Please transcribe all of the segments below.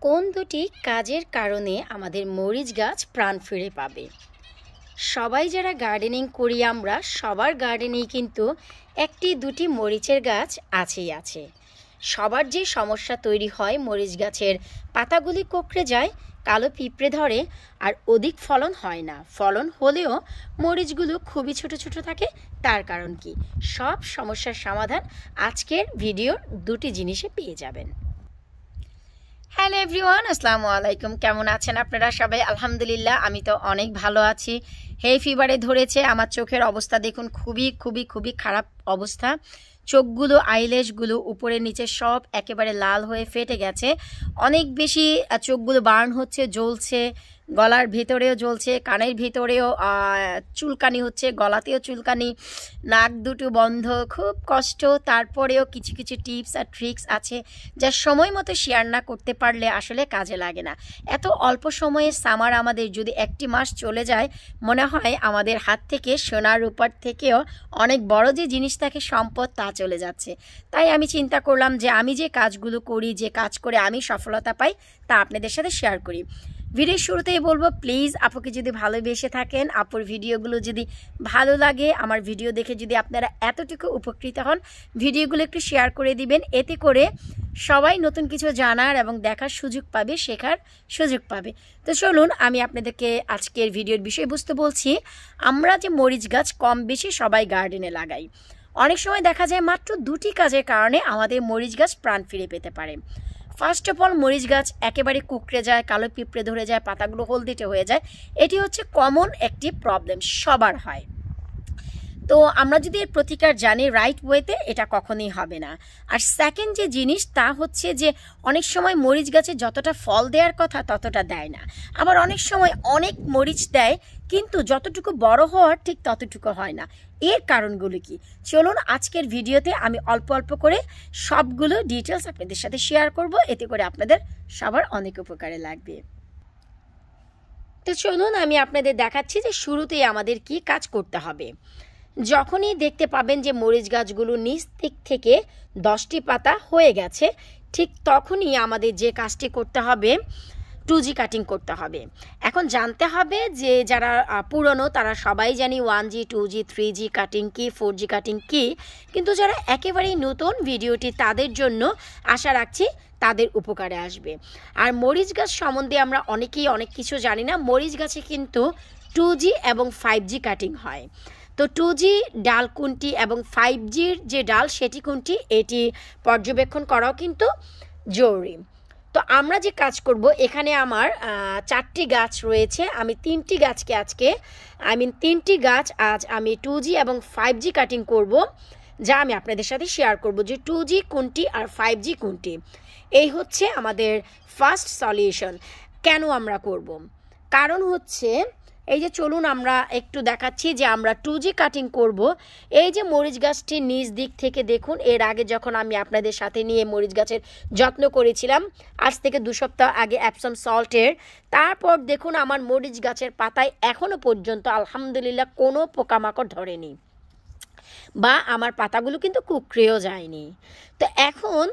কোন দুটি কাজের কারণে আমাদের মরিচ গাছ প্রাণ ফিরে পাবে? সবাই যারা গার্ডেনিং করি আমরা সবার গার্ডেনেই কিন্তু একটি দুটি মরিচের গাছ আছেই আছে। সবার যে সমস্যা তৈরি হয়, মরিচ গাছের পাতাগুলি কোঁকড়ে যায়, কালো পিঁপড়ে ধরে আর অধিক ফলন হয় না। ফলন হলেও মরিচগুলো খুবই ছোট ছোট থাকে। তার কারণ কি? সব সমস্যার সমাধান আজকের ভিডিওর দুটি জিনিসে পেয়ে যাবেন। হ্যালো এভরিওয়ান, আসসালামু আলাইকুম। কেমন আছেন আপনারা সবাই? আলহামদুলিল্লাহ, আমি তো অনেক ভালো আছি। হেই ফিভারে ধরেছে। আমার চোখের অবস্থা দেখুন, খুবই খুবই খুবই খারাপ অবস্থা। চোখগুলো, আইল্যাশগুলো উপরে নিচে সব একেবারে লাল হয়ে ফেটে গেছে। অনেক বেশি চোখগুলো বার্ন হচ্ছে, জ্বলছে, গলার ভেতরেও জ্বলছে, কানের ভিতরেও চুলকানি হচ্ছে, গলাতেও চুলকানি, নাক দুটো বন্ধ, খুব কষ্ট। তারপরেও কিছু কিছু টিপস আর ট্রিক্স আছে যা সময় মতো শেয়ার না করতে পারলে আসলে কাজে লাগে না। এত অল্প সময়ে সামার আমাদের যদি একটি মাস চলে যায়, মনে হয় আমাদের হাত থেকে সোনার রূপার থেকেও অনেক বড় যে জিনিস থাকে সম্পদ, তা চলে যাচ্ছে। তাই আমি চিন্তা করলাম যে আমি যে কাজগুলো করি, যে কাজ করে আমি সফলতা পাই, তা আপনাদের সাথে শেয়ার করি। ভিডিওর শুরুতেই বলবো, প্লিজ আপুকে যদি ভালোবেসে থাকেন, আপুর ভিডিওগুলো যদি ভালো লাগে, আমার ভিডিও দেখে যদি আপনারা এতটুকু উপকৃত হন, ভিডিওগুলো একটু শেয়ার করে দিবেন। এতে করে সবাই নতুন কিছু জানার এবং দেখার সুযোগ পাবে, শেখার সুযোগ পাবে। তো চলুন আমি আপনাদেরকে আজকের ভিডিওর বিষয়বস্তু বলছি। আমরা যে মরিচ গাছ কম বেশি সবাই গার্ডেনে লাগাই। অনেক সময় দেখা যায় মাত্র দুটি কাজের কারণে আমাদের মরিচ গাছ প্রাণ ফিরে পেতে পারে। ফার্স্ট অফ অল, মরিচ গাছ একেবারে কুঁকড়ে যায়, কালো পিঁপড়ে ধরে যায়, পাতাগুলো হলদেটে হয়ে যায়। এটি হচ্ছে কমন একটি প্রবলেম, সবার হয়। তো আমরা যদি এর প্রতিকার জানি রাইট ওয়েতে, এটা কখনোই হবে না। আর সেকেন্ড যে জিনিস, তা হচ্ছে যে অনেক সময় মরিচ গাছে যতটা ফল দেওয়ার কথা ততটা দেয় না। আবার অনেক সময় অনেক মরিচ দেয়, কিন্তু যতটুকু বড় হওয়ার ঠিক ততটুকু হয় না। এর কারণগুলো কি? চলুন আজকের ভিডিওতে আমি অল্প অল্প করে সবগুলো ডিটেলস আপনাদের সাথে শেয়ার করব, এতে করে আপনাদের সবার অনেক উপকারে লাগবে। তো চলুন আমি আপনাদের দেখাচ্ছি যে শুরুতেই আমাদের কি কাজ করতে হবে। যখনই দেখতে পাবেন যে মরিচ গাছগুলো নিচ দিক থেকে 10টি পাতা হয়ে গেছে, ঠিক তখনই আমাদের যে কাজটি করতে হবে, 2G কাটিং করতে হবে। এখন জানতে হবে যে যারা পুরনো তারা সবাই জানি 1G, 2G, 3G কাটিং কি, 4G কাটিং কি, কিন্তু যারা একেবারেই নতুন ভিডিওটি তাদের জন্য আশা রাখছি তাদের উপকারে আসবে। আর মরিচ গাছ সম্বন্ধে আমরা অনেকেই অনেক কিছু জানি না। মরিচ গাছে কিন্তু 2G এবং 5G কাটিং হয়। তো 2G ডাল কোনটি এবং 5Gর যে ডাল সেটি কোনটি, এটি পর্যবেক্ষণ করাও কিন্তু জরুরি। তো আমরা যে কাজ করব, এখানে আমার 4টি গাছ রয়েছে। আমি 3টি গাছকে তিনটি গাছ আজ আমি 2G এবং 5G কাটিং করব, যা আমি আপনাদের সাথে শেয়ার করব যে 2G কোনটি আর 5G কোনটি। এই হচ্ছে আমাদের ফার্স্ট সলিউশন। কেন আমরা করব? কারণ হচ্ছে এই যে, চলুন আমরা একটু দেখাচ্ছি যে আমরা 2G কাটিং করব। এই যে মরিচ গাছটি নিচ দিক থেকে দেখুন, এর আগে যখন আমি আপনাদের সাথে নিয়ে মরিচ গাছের যত্ন করেছিলাম, আজ থেকে 2 সপ্তাহ আগে অ্যাপসম সল্টের, তারপর দেখুন আমার মরিচ গাছের পাতায় এখনও পর্যন্ত আলহামদুলিল্লাহ কোনো পোকামাকড় ধরেনি, বা আমার পাতাগুলো কিন্তু কুঁকড়েও যায়নি। তো এখন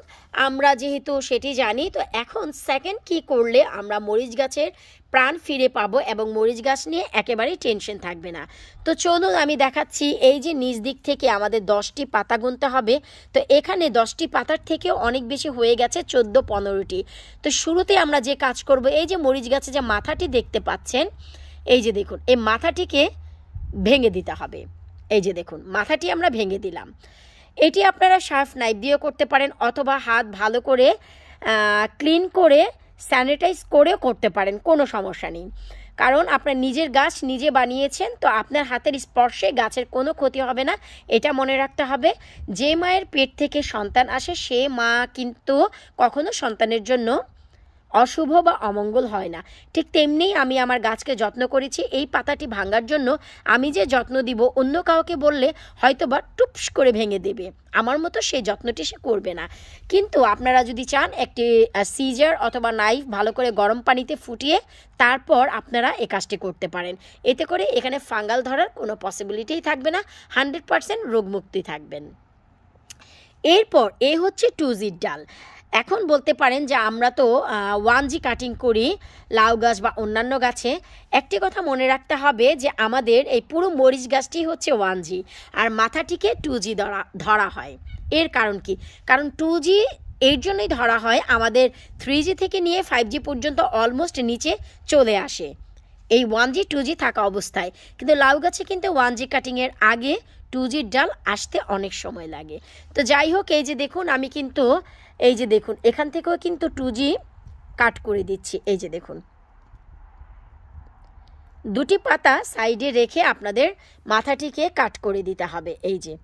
আমরা যেহেতু সেটি জানি, তো এখন সেকেন্ড কি করলে আমরা মরিচ গাছের প্রাণ ফিরে পাবো এবং মরিচ গাছ নিয়ে একেবারেই টেনশন থাকবে না। তো চলুন আমি দেখাচ্ছি। এই যে নিচ দিক থেকে আমাদের 10টি পাতা গুনতে হবে। তো এখানে 10টি পাতার থেকেও অনেক বেশি হয়ে গেছে, 14-15টি। তো শুরুতে আমরা যে কাজ করব, এই যে মরিচ গাছে যে মাথাটি দেখতে পাচ্ছেন, এই যে দেখুন, এই মাথাটিকে ভেঙে দিতে হবে। এই যে দেখুন, মাথাটি আমরা ভেঙে দিলাম। এটি আপনারা শার্প নাইফ দিয়েও করতে পারেন, অথবা হাত ভালো করে ক্লিন করে স্যানিটাইজ করেও করতে পারেন, কোনো সমস্যা নেই। কারণ আপনার নিজের গাছ নিজে বানিয়েছেন, তো আপনার হাতের স্পর্শে গাছের কোনো ক্ষতি হবে না, এটা মনে রাখতে হবে। যে মায়ের পেট থেকে সন্তান আসে, সে মা কিন্তু কখনো সন্তানের জন্য অশুভ বা অমঙ্গল হয় না। ঠিক তেমনি আমি আমার গাছকে যত্ন করেছি। এই পাতাটি ভাঙার জন্য আমি যে যত্ন দিব, অন্য কাউকে বললে হয়তো বা টুপস করে ভেঙে দেবে, আমার মতো সেই যত্নটি সে করবে না। কিন্তু আপনারা যদি চান, একটি সিজার অথবা নাইফ ভালো করে গরম পানিতে ফুটিয়ে তারপর আপনারা এই কাজটি করতে পারেন। এতে করে এখানে ফাঙ্গাল ধরার কোনো পসিবিলিটিই থাকবে না, 100% রোগমুক্তি থাকবেন। এরপর হচ্ছে 2G ডাল। এখন বলতে পারেন যে আমরা তো 1G কাটিং করি লাউ গাছ বা অন্যান্য গাছে। একটি কথা মনে রাখতে হবে যে আমাদের এই পুরো মরিচ গাছটি হচ্ছে 1G, আর মাথাটিকে 2G ধরা হয়। এর কারণ কি? কারণ 2G এর জন্যই ধরা হয়, আমাদের 3G থেকে নিয়ে 5G পর্যন্ত অলমোস্ট নিচে চলে আসে এই 1G 2G থাকা অবস্থায়। কিন্তু লাউ গাছে কিন্তু 1G কাটিংয়ের আগে 2Gর ডাল আসতে অনেক সময় লাগে। তো যাই হোক, এই যে দেখুন আমি কিন্তু এই যে দেখুন এখান থেকেও কিন্তু 2G কাট করে দিচ্ছি। এই যে দেখুন দুটি পাতা সাইডে রেখে আপনাদের মাথাটিকে কাট করে দিতে হবে। এই যে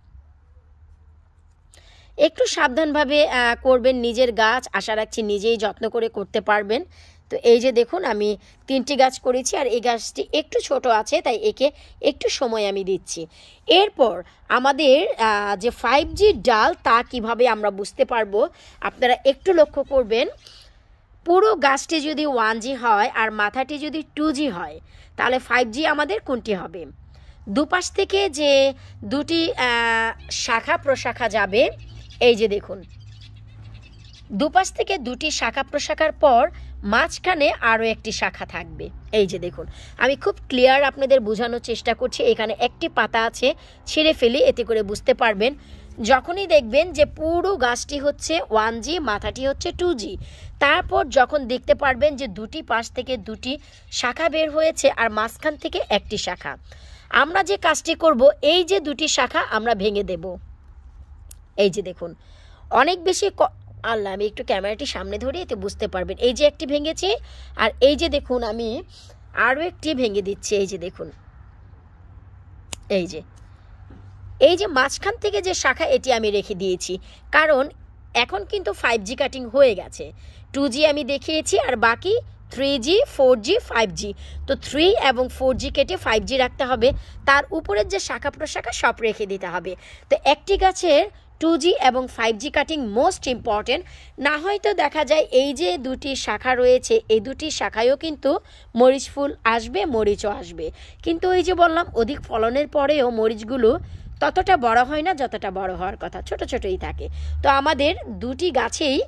একটু সাবধানভাবে করবেন, নিজের গাছ আশা রাখছি নিজেই যত্ন করে করতে পারবেন। তো এই যে দেখুন আমি 3টি গাছ করেছি, আর এই গাছটি একটু ছোট আছে তাই একে একটু সময় আমি দিচ্ছি। এরপর আমাদের যে 5G ডাল তা কিভাবে আমরা বুঝতে পারবো, আপনারা একটু লক্ষ্য করবেন। পুরো গাছটি যদি 1G হয় আর মাথাটি যদি 2G হয়, তাহলে 5G আমাদের কোনটি হবে? দুপাশ থেকে যে দুটি শাখা প্রশাখা যাবে, এই যে দেখুন দুপাশ থেকে দুটি শাখা প্রশাখার পর মাঝখানে আরও একটি শাখা থাকবে। এই যে দেখুন আমি খুব ক্লিয়ার আপনাদের বোঝানোর চেষ্টা করছি। এখানে একটি পাতা আছে, ছিঁড়ে ফেলি, এতে করে বুঝতে পারবেন। যখনই দেখবেন যে পুরো গাছটি হচ্ছে 1G, মাথাটি হচ্ছে 2G, তারপর যখন দেখতে পারবেন যে দুটি পাশ থেকে দুটি শাখা বের হয়েছে আর মাঝখান থেকে একটি শাখা, আমরা যে কাজটি করব, এই যে দুটি শাখা আমরা ভেঙে দেব। এই যে দেখুন অনেক বেশি আল্লাহ, আমি একটু ক্যামেরাটি সামনে ধরি এতে বুঝতে পারবেন। এই যে একটি ভেঙেছি, আর এই যে দেখুন আমি আরও একটি ভেঙে দিচ্ছি। এই যে দেখুন এই যে মাঝখান থেকে যে শাখা, এটি আমি রেখে দিয়েছি, কারণ এখন কিন্তু 5G কাটিং হয়ে গেছে। 2G আমি দেখিয়েছি, আর বাকি 3G 4G 5G। তো 3 এবং 4G কেটে 5G রাখতে হবে, তার উপরের যে শাখা প্রশাখা সব রেখে দিতে হবে। তো একটি গাছের 2G এবং 5G কাটিং মোস্ট ইম্পর্টেন্ট। না হয়তো দেখা যায় এই যে দুটি শাখা রয়েছে, এই দুটি শাখায়ও কিন্তু মরিচ ফুল আসবে, মরিচও আসবে, কিন্তু ওই যে বললাম অধিক ফলনের পরেও মরিচগুলো ততটা বড় হয় না যতটা বড় হওয়ার কথা, ছোট ছোটই থাকে। তো আমাদের দুটি গাছেই,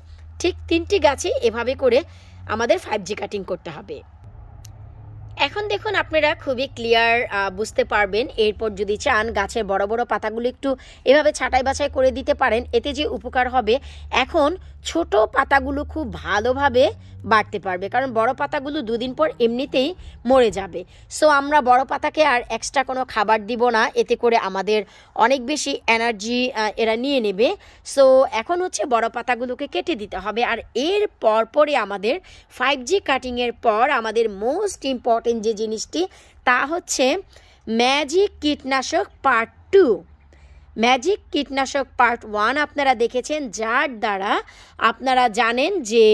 ঠিক 3টি গাছেই এভাবে করে আমাদের 5G কাটিং করতে হবে। এখন দেখুন আপনারা খুবই ক্লিয়ার বুঝতে পারবেন। এরপর যদি চান গাছের বড় বড় পাতাগুলো একটু এভাবে ছাঁটাই বাছাই করে দিতে পারেন, এতে যে উপকার হবে, এখন ছোট পাতাগুলো খুব ভালোভাবে বাড়তে পারবে, কারণ বড় পাতাগুলো 2 দিন পর এমনিতেই মরে যাবে। সো আমরা বড় পাতাকে আর এক্সট্রা কোনো খাবার দিব না, এতে করে আমাদের অনেক বেশি এনার্জি এরা নিয়ে নেবে। সো এখন হচ্ছে বড় পাতাগুলোকে কেটে দিতে হবে। আর এর পরপরই আমাদের 5G কাটিংয়ের পর আমাদের মোস্ট ইম্পর্টেন্ট যে জিনিসটি, তা হচ্ছে ম্যাজিক কীটনাশক পার্ট 2। ম্যাজিক কীটনাশক পার্ট 1 আপনারা দেখেছেন, যার দ্বারা আপনারা জানেন যে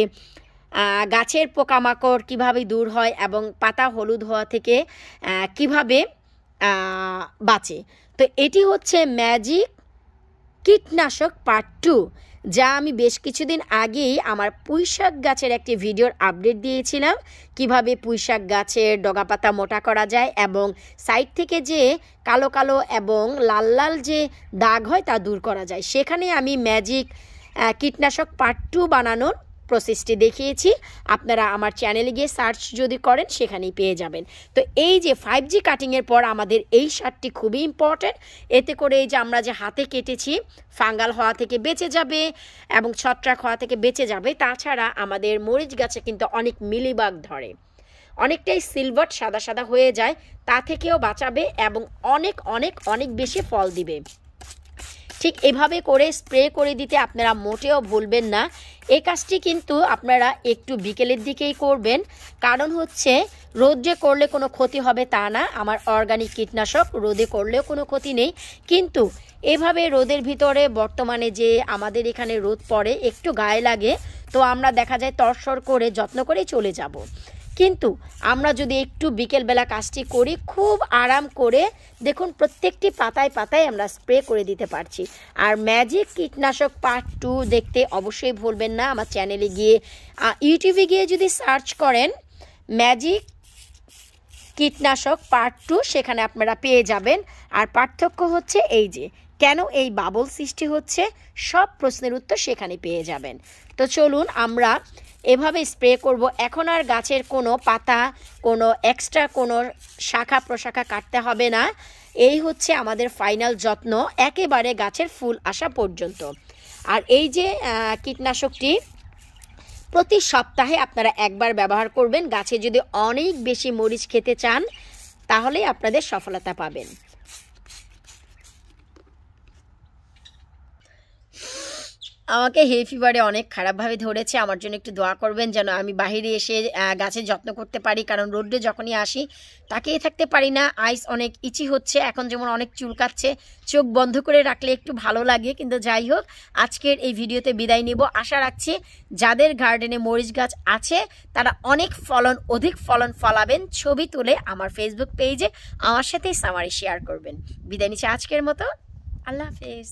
গাছের পোকামাকড় কিভাবে দূর হয় এবং পাতা হলুদ হওয়া থেকে কিভাবে বাঁচে। তো এটি হচ্ছে ম্যাজিক কীটনাশক পার্ট 2, যা আমি বেশ কিছুদিন আগেই আমার পুঁইশাক গাছের একটি ভিডিওর আপডেট দিয়েছিলাম, কিভাবে পুঁইশাক গাছের ডগা পাতা মোটা করা যায় এবং সাইড থেকে যে কালো কালো এবং লাল লাল যে দাগ হয় তা দূর করা যায়। সেখানে আমি ম্যাজিক কীটনাশক পার্ট 2 বানানোর প্রসেসটি দেখিয়েছি। আপনারা আমার চ্যানেলে গিয়ে সার্চ যদি করেন সেখানেই পেয়ে যাবেন। তো এই যে 5G কাটিংয়ের পর আমাদের এই সারটি খুবই ইম্পর্ট্যান্ট। এতে করে এই যে আমরা যে হাতে কেটেছি, ফাঙ্গাল হওয়া থেকে বেঁচে যাবে এবং ছত্রাক হওয়া থেকে বেঁচে যাবে। তাছাড়া আমাদের মরিচ গাছে কিন্তু অনেক মিলিবাগ ধরে, অনেকটাই সিলভার সাদা সাদা হয়ে যায়, তা থেকেও বাঁচাবে এবং অনেক অনেক অনেক বেশি ফল দিবে। ঠিক এভাবে করে স্প্রে করে দিতে আপনারা মোটেও ভুলবেন না। এই কাজটি কিন্তু আপনারা একটু বিকেলের দিকেই করবেন, কারণ হচ্ছে রোদে করলে কোনো ক্ষতি হবে তা না। আমার অর্গানিক কীটনাশক রোদে করলেও কোনো ক্ষতি নেই, কিন্তু এভাবে রোদের ভিতরে বর্তমানে যে আমাদের এখানে রোদ পড়ে, একটু গায়ে লাগে, তো আমরা দেখা যায় তরসর করে যত্ন করে চলে যাব। কিন্তু আমরা যদি একটু বিকেলবেলা কাজটি করি, খুব আরাম করে দেখুন প্রত্যেকটি পাতায় পাতায় আমরা স্প্রে করে দিতে পারছি। আর ম্যাজিক কীটনাশক পার্ট 2 দেখতে অবশ্যই ভুলবেন না। আমার চ্যানেলে গিয়ে ইউটিউবে গিয়ে যদি সার্চ করেন ম্যাজিক কীটনাশক পার্ট 2, সেখানে আপনারা পেয়ে যাবেন। আর পার্থক্য হচ্ছে এই যে কেন এই বাবল সৃষ্টি হচ্ছে, সব প্রশ্নের উত্তর সেখানে পেয়ে যাবেন। তো চলুন আমরা এভাবে স্প্রে করব। এখন আর গাছের কোনো পাতা, কোনো এক্সট্রা কোনো শাখা প্রশাখা কাটতে হবে না। এই হচ্ছে আমাদের ফাইনাল যত্ন একেবারে গাছের ফুল আসা পর্যন্ত। আর এই যে কীটনাশকটি প্রতি সপ্তাহে আপনারা একবার ব্যবহার করবেন। গাছে যদি অনেক বেশি মরিচ খেতে চান তাহলেই আপনাদের সফলতা পাবেন। আমাকে হে ফিভারে অনেক খারাপভাবে ধরেছে, আমার জন্য একটু দোয়া করবেন যেন আমি বাইরে এসে গাছের যত্ন করতে পারি, কারণ রোদ্রে যখনই আসি তাকিয়ে থাকতে পারি না। আইস অনেক ইচি হচ্ছে, এখন যেমন অনেক চুলকাচ্ছে, চোখ বন্ধ করে রাখলে একটু ভালো লাগে। কিন্তু যাই হোক, আজকের এই ভিডিওতে বিদায় নিব। আশা রাখছি যাদের গার্ডেনে মরিচ গাছ আছে তারা অধিক ফলন ফলাবেন। ছবি তুলে আমার ফেসবুক পেজে আমার সাথেই সামারি শেয়ার করবেন। বিদায় নিচ্ছি আজকের মতো, আল্লাহ হাফেজ।